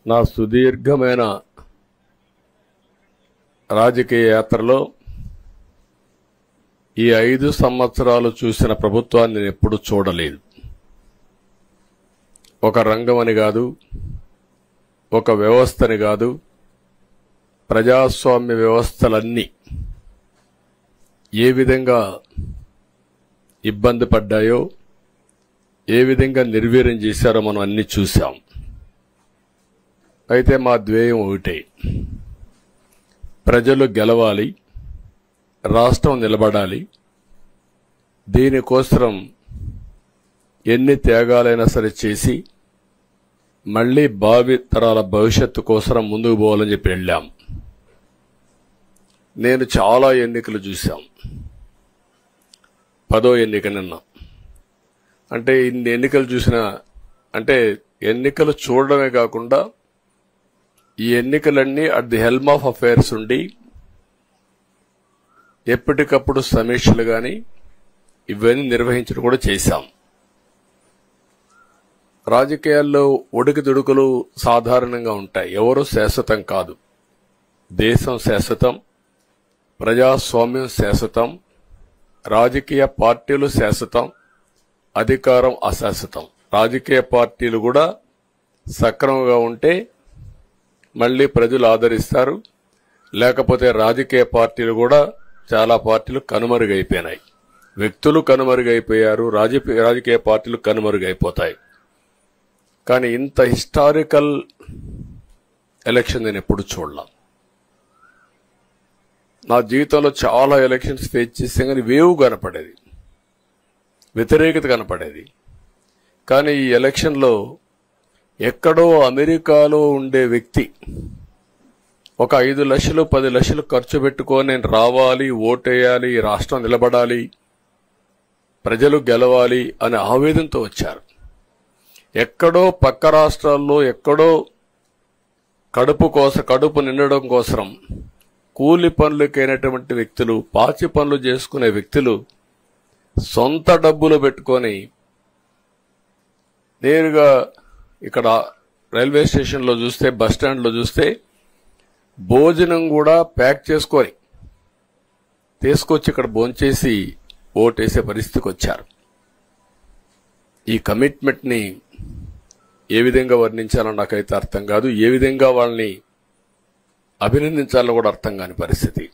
నా సుదీర్ఘమైన రాజకీయ యాత్రలో ఈ 5 సంవత్సరాలు చూసిన ప్రభుత్వాన్ని నేను ఎప్పుడూ చూడలేదు. ఒక రంగమని కాదు, ఒక వ్యవస్థని కాదు, ప్రజాస్వామ్య వ్యవస్థలన్నీ ఏ విధంగా ఇబ్బంది పడ్డాయో, ఏ విధంగా నిర్వీర్యం చేశారో మనం అన్ని చూశాం. అయితే మా ధ్యేయం ఒకటే, ప్రజలు గెలవాలి, రాష్ట్రం నిలబడాలి. దీనికోసం ఎన్ని త్యాగాలైనా సరే చేసి మళ్లీ భావి తరాల భవిష్యత్తు కోసం ముందుకు పోవాలని చెప్పి వెళ్ళాం. నేను చాలా ఎన్నికలు చూశాం. 10వ ఎన్నిక నిన్న. అంటే ఇన్ని ఎన్నికలు చూసినా, అంటే ఎన్నికలు చూడడమే కాకుండా ఈ ఎన్నికలన్నీ at the helm of affairs ఉండి ఎప్పటికప్పుడు సమీక్షలు గాని ఇవన్నీ నిర్వహించడం కూడా చేశాం. రాజకీయాల్లో ఒడికిదుడుకులు సాధారణంగా ఉంటాయి. ఎవరు శాశ్వతం కాదు. దేశం శాశ్వతం, ప్రజాస్వామ్యం శాశ్వతం, రాజకీయ పార్టీలు శాశ్వతం, అధికారం అశాశ్వతం. రాజకీయ పార్టీలు కూడా సక్రమంగా ఉంటే మళ్లీ ప్రజలు ఆదరిస్తారు. లేకపోతే రాజకీయ పార్టీలు కూడా చాలా పార్టీలు కనుమరుగైపోయినాయి. వ్యక్తులు కనుమరుగైపోయారు, రాజకీయ పార్టీలు కనుమరుగైపోతాయి. కానీ ఇంత హిస్టారికల్ ఎలక్షన్ నేను ఎప్పుడు చూడలా. నా జీవితంలో చాలా ఎలక్షన్స్ ఫేస్ చేస్తే కానీ వేవ్ కనపడేది, వ్యతిరేకత కనపడేది. కానీ ఈ ఎలక్షన్లో ఎక్కడో అమెరికాలో ఉండే వ్యక్తి ఒక 5 లక్షలు 10 లక్షలు ఖర్చు పెట్టుకొని నేను రావాలి, ఓటేయాలి, రాష్ట్రం నిలబడాలి, ప్రజలు గెలవాలి అనే ఆవేదనతో వచ్చారు. ఎక్కడో పక్క రాష్ట్రాల్లో ఎక్కడో కడుపు నిండడం కోసం కూలి పనులకైనటువంటి వ్యక్తులు, పాచి పనులు చేసుకునే వ్యక్తులు సొంత డబ్బులు పెట్టుకొని నేరుగా ఇక్కడ రైల్వే స్టేషన్లో చూస్తే, బస్టాండ్లో చూస్తే భోజనం కూడా ప్యాక్ చేసుకొని తీసుకొచ్చి ఇక్కడ భోంచేసి ఓటేసే పరిస్థితికి వచ్చారు. ఈ కమిట్మెంట్ ని ఏ విధంగా వర్ణించాలో నాకైతే అర్థం కాదు. ఏ విధంగా వాళ్ళని అభినందించాలో కూడా అర్థం కాని పరిస్థితి.